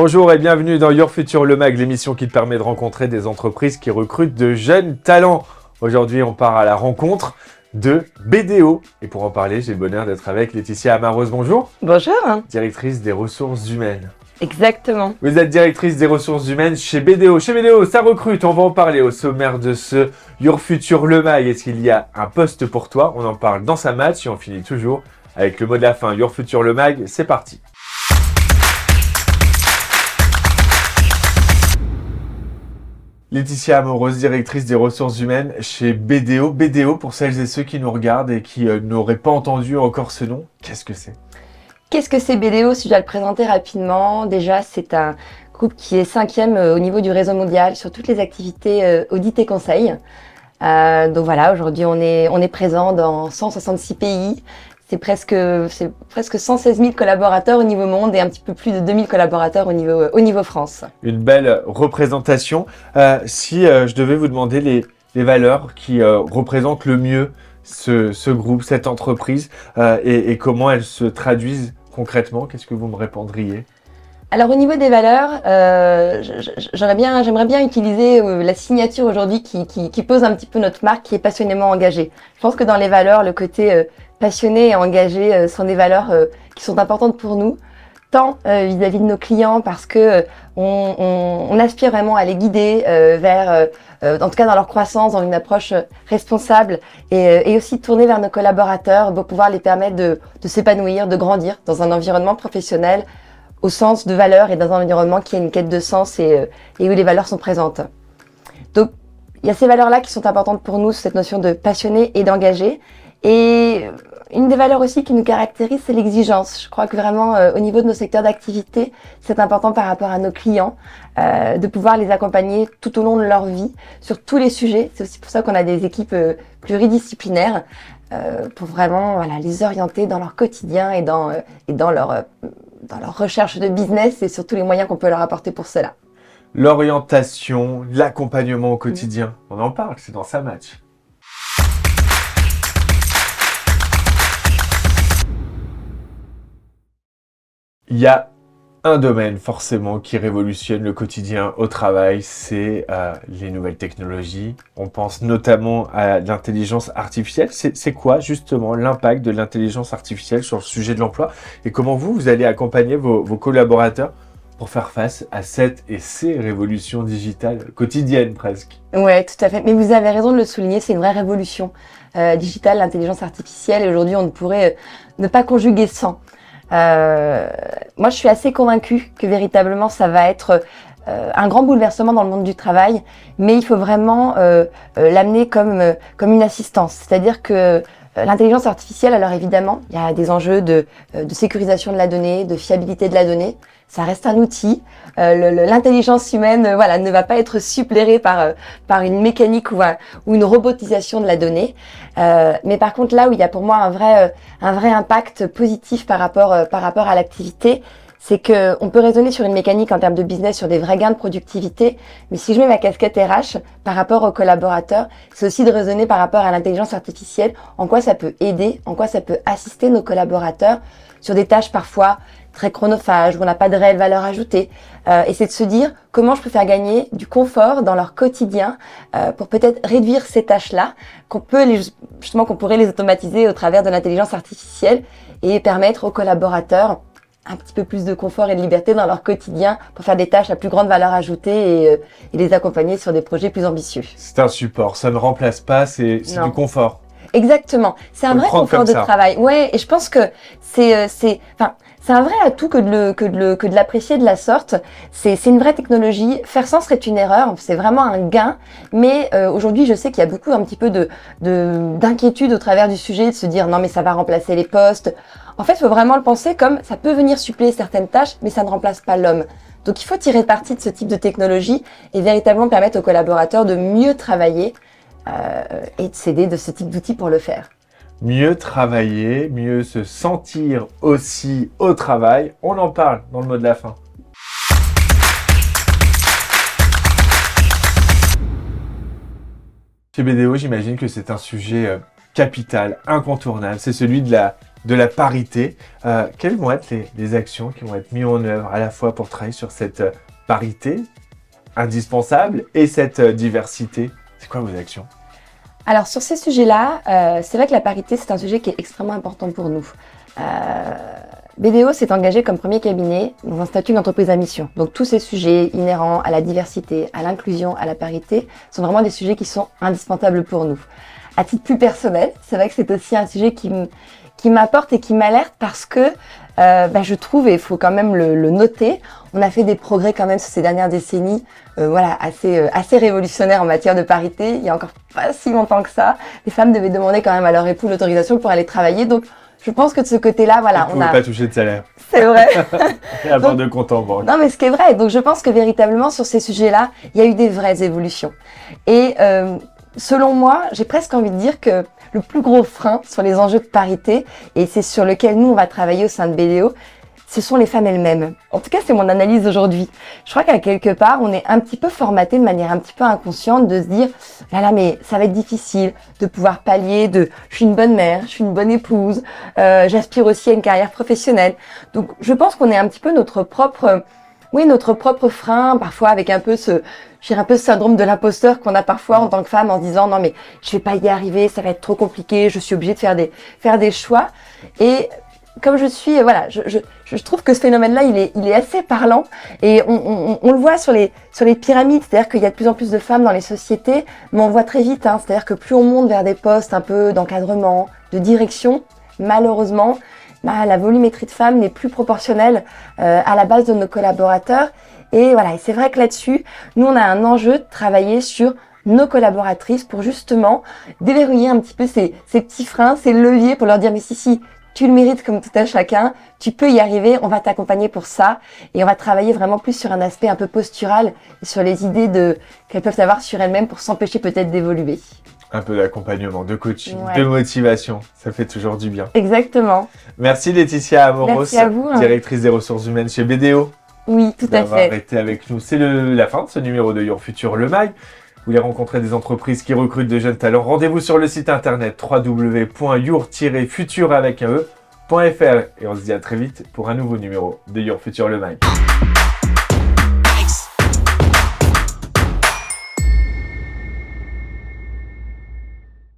Bonjour et bienvenue dans Your Future Le Mag, l'émission qui te permet de rencontrer des entreprises qui recrutent de jeunes talents. Aujourd'hui, on part à la rencontre de BDO. Et pour en parler, j'ai le bonheur d'être avec Laetitia Amarose. Bonjour. Bonjour. Directrice des ressources humaines. Exactement. Vous êtes directrice des ressources humaines chez BDO. Chez BDO, ça recrute. On va en parler au sommaire de ce Your Future Le Mag. Est-ce qu'il y a un poste pour toi? On en parle dans sa match et on finit toujours avec le mot de la fin. Your Future Le Mag, c'est parti. Laetitia Amarose, directrice des ressources humaines chez BDO. BDO, pour celles et ceux qui nous regardent et qui n'auraient pas entendu encore ce nom, qu'est-ce que c'est? Qu'est-ce que c'est BDO? Si je dois le présenter rapidement, déjà c'est un groupe qui est 5e au niveau du réseau mondial sur toutes les activités audit et conseil. Donc voilà, aujourd'hui on est présent dans 166 pays. C'est presque 116 000 collaborateurs au niveau monde et un petit peu plus de 2000 collaborateurs au niveau France. Une belle représentation. Si je devais vous demander les valeurs qui représentent le mieux ce groupe, cette entreprise, et comment elles se traduisent concrètement, qu'est-ce que vous me répondriez? Alors au niveau des valeurs, j'aimerais bien utiliser la signature aujourd'hui qui pose un petit peu notre marque, qui est passionnément engagée. Je pense que dans les valeurs, le côté passionné et engagé sont des valeurs qui sont importantes pour nous, tant vis-à-vis de nos clients, parce que on aspire vraiment à les guider vers, en tout cas dans leur croissance, dans une approche responsable, et aussi tourner vers nos collaborateurs pour pouvoir les permettre de s'épanouir, de grandir dans un environnement professionnel au sens de valeurs et dans un environnement qui a une quête de sens et où les valeurs sont présentes. Donc, il y a ces valeurs-là qui sont importantes pour nous, cette notion de passionné et d'engagé. Et une des valeurs aussi qui nous caractérise, c'est l'exigence. Je crois que vraiment, au niveau de nos secteurs d'activité, c'est important par rapport à nos clients, de pouvoir les accompagner tout au long de leur vie, sur tous les sujets. C'est aussi pour ça qu'on a des équipes pluridisciplinaires, pour vraiment les orienter dans leur quotidien et dans leur recherche de business et sur tous les moyens qu'on peut leur apporter pour cela. L'orientation, l'accompagnement au quotidien, on en parle, c'est dans sa match. Il y a un domaine forcément qui révolutionne le quotidien au travail, c'est les nouvelles technologies. On pense notamment à l'intelligence artificielle. C'est quoi justement l'impact de l'intelligence artificielle sur le sujet de l'emploi et comment vous allez accompagner vos collaborateurs pour faire face à cette et ces révolutions digitales quotidiennes presque? Ouais, tout à fait. Mais vous avez raison de le souligner, c'est une vraie révolution digitale, l'intelligence artificielle. Et aujourd'hui, on ne pourrait ne pas conjuguer sans. Moi, je suis assez convaincue que véritablement, ça va être un grand bouleversement dans le monde du travail, mais il faut vraiment l'amener comme une assistance. C'est-à-dire que l'intelligence artificielle, alors évidemment, il y a des enjeux de sécurisation de la donnée, de fiabilité de la donnée. Ça reste un outil. L'intelligence humaine, ne va pas être suppléée par une mécanique ou une robotisation de la donnée. Mais par contre, là où il y a pour moi un vrai impact positif par rapport à l'activité, c'est que on peut raisonner sur une mécanique en termes de business, sur des vrais gains de productivité. Mais si je mets ma casquette RH par rapport aux collaborateurs, c'est aussi de raisonner par rapport à l'intelligence artificielle, en quoi ça peut aider, en quoi ça peut assister nos collaborateurs sur des tâches parfois très chronophages, où on n'a pas de réelle valeur ajoutée. Et c'est de se dire comment je peux faire gagner du confort dans leur quotidien pour peut-être réduire ces tâches-là, qu'on pourrait les automatiser au travers de l'intelligence artificielle et permettre aux collaborateurs un petit peu plus de confort et de liberté dans leur quotidien pour faire des tâches à plus grande valeur ajoutée et les accompagner sur des projets plus ambitieux. C'est un support, ça ne remplace pas, c'est du confort. Exactement, c'est un vrai confort de travail. Ouais, et je pense que c'est un vrai atout que de l'apprécier de la sorte. C'est une vraie technologie. Faire sans serait une erreur. C'est vraiment un gain. Mais aujourd'hui, je sais qu'il y a beaucoup un petit peu d'inquiétude au travers du sujet, de se dire non mais ça va remplacer les postes. En fait, il faut vraiment le penser comme ça peut venir suppléer certaines tâches, mais ça ne remplace pas l'homme. Donc il faut tirer parti de ce type de technologie et véritablement permettre aux collaborateurs de mieux travailler et de s'aider de ce type d'outils pour le faire. Mieux travailler, mieux se sentir aussi au travail. On en parle dans le mot de la fin. Chez BDO, j'imagine que c'est un sujet capital, incontournable. C'est celui de la de la parité. Quelles vont être les actions qui vont être mises en œuvre à la fois pour travailler sur cette parité indispensable et cette diversité? C'est quoi vos actions? Alors sur ces sujets-là, c'est vrai que la parité, c'est un sujet qui est extrêmement important pour nous. BDO s'est engagé comme premier cabinet dans un statut d'entreprise à mission. Donc tous ces sujets inhérents à la diversité, à l'inclusion, à la parité, sont vraiment des sujets qui sont indispensables pour nous. À titre plus personnel, c'est vrai que c'est aussi un sujet qui m'apporte et qui m'alerte parce que je trouve, et il faut quand même le noter, on a fait des progrès quand même sur ces dernières décennies, assez révolutionnaires en matière de parité. Il y a encore pas si longtemps que ça, les femmes devaient demander quand même à leur époux l'autorisation pour aller travailler. Donc je pense que de ce côté-là, voilà, on n'a pas touché de salaire. C'est vrai. Et avoir de compte en banque. Non, mais ce qui est vrai. Donc je pense que véritablement sur ces sujets-là, il y a eu des vraies évolutions. Et selon moi, j'ai presque envie de dire que le plus gros frein sur les enjeux de parité, et c'est sur lequel nous on va travailler au sein de BDO, ce sont les femmes elles-mêmes. En tout cas, c'est mon analyse aujourd'hui. Je crois qu'à quelque part, on est un petit peu formaté de manière un petit peu inconsciente de se dire « Là, mais ça va être difficile de pouvoir pallier de « je suis une bonne mère, je suis une bonne épouse, j'aspire aussi à une carrière professionnelle ». Donc, je pense qu'on est un petit peu notre propre frein, parfois avec un peu ce syndrome de l'imposteur qu'on a parfois en tant que femme en se disant « Non, mais je vais pas y arriver, ça va être trop compliqué, je suis obligée de faire des choix ». Et comme je trouve que ce phénomène-là, il est assez parlant et on le voit sur les pyramides, c'est-à-dire qu'il y a de plus en plus de femmes dans les sociétés, mais on voit très vite, c'est-à-dire que plus on monte vers des postes un peu d'encadrement, de direction, malheureusement, la volumétrie de femmes n'est plus proportionnelle à la base de nos collaborateurs. Et voilà, et c'est vrai que là-dessus, nous, on a un enjeu de travailler sur nos collaboratrices pour justement déverrouiller un petit peu ces petits freins, ces leviers pour leur dire « Mais si, tu le mérites comme tout à chacun, tu peux y arriver, on va t'accompagner pour ça. » Et on va travailler vraiment plus sur un aspect un peu postural et sur les idées qu'elles peuvent avoir sur elles-mêmes pour s'empêcher peut-être d'évoluer. Un peu d'accompagnement, de coaching, Ouais. de motivation, ça fait toujours du bien. Exactement. Merci Laetitia Amoros, Merci à vous. directrice des ressources humaines chez BDO. Oui, tout à d'avoir fait. été avec nous. C'est la fin de ce numéro de Your Future Le Mag. Vous voulez rencontrer des entreprises qui recrutent de jeunes talents? Rendez-vous sur le site internet www.your-future.fr et on se dit à très vite pour un nouveau numéro de Your Future Le Mag.